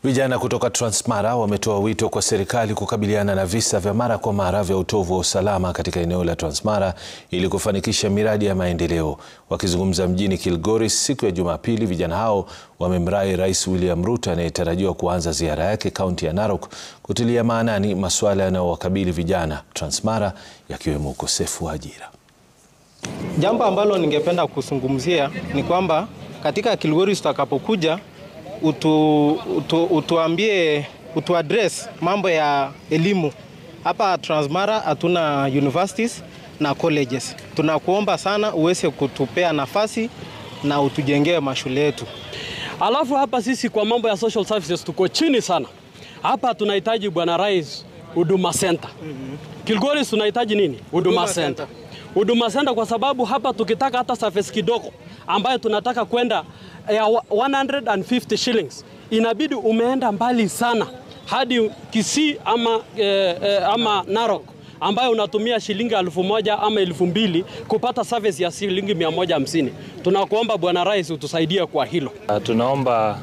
Vijana kutoka Transmara wametoa wito kwa serikali kukabiliana na visa vya mara kwa mara vya utovu wa usalama katika eneo la Transmara ili kufanikisha miradi ya maendeleo. Wakizungumza mjini Kilgoris siku ya Jumapili, vijana hao wamemrai Rais William Ruto anayetarajiwa kuanza ziara yake kaunti ya Narok kutilia maanani masuala yanayowakabili vijana Transmara, yakiwemo ukosefu wa ajira. Jambo ambalo ningependa kuzungumzia ni kwamba katika Kilgoris tutakapokuja utuaddress mambo ya elimu. Hapa Transmara hatuna universities na colleges. Tunakuomba sana uweze kutupea nafasi na utujengee mashule yetu. Alafu hapa sisi kwa mambo ya social services tuko chini sana. Hapa tunahitaji Bwana Rais Huduma Center. Kilgoris tunahitaji nini? Huduma Center. Huduma Center kwa sababu hapa tukitaka hata service kidogo ambayo tunataka kwenda 150 shillings, inabidi umeenda mbali sana hadi Kisii ama Narok ambayo unatumia shilingi 1000 ama 2000 kupata service ya shilingi 150. Tunakuomba Bwana Rais utusaidie kwa hilo. Tunaomba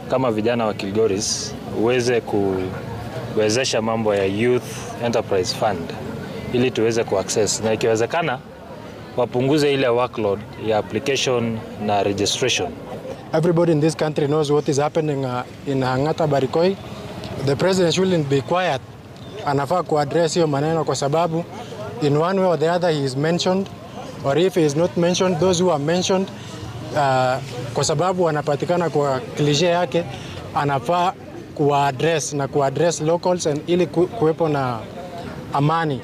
kama vijana wa Kilgoris uweze kuwezesha mambo ya Youth Enterprise Fund ili tuweze kuaccess, na ikiwezekana wapunguze ile workload ya application na registration. Everybody in this country knows what is happening in Hangata Barikoi. The president shouldn't be quiet. Anafaa kuaddress hiyo maneno kwa sababu in one way or the other he is mentioned, or if he is not mentioned, those who are mentioned kwa sababu wanapatikana kwa cliche yake, anafaa kuaddress na kuaddress locals and ili kuwepo na amani.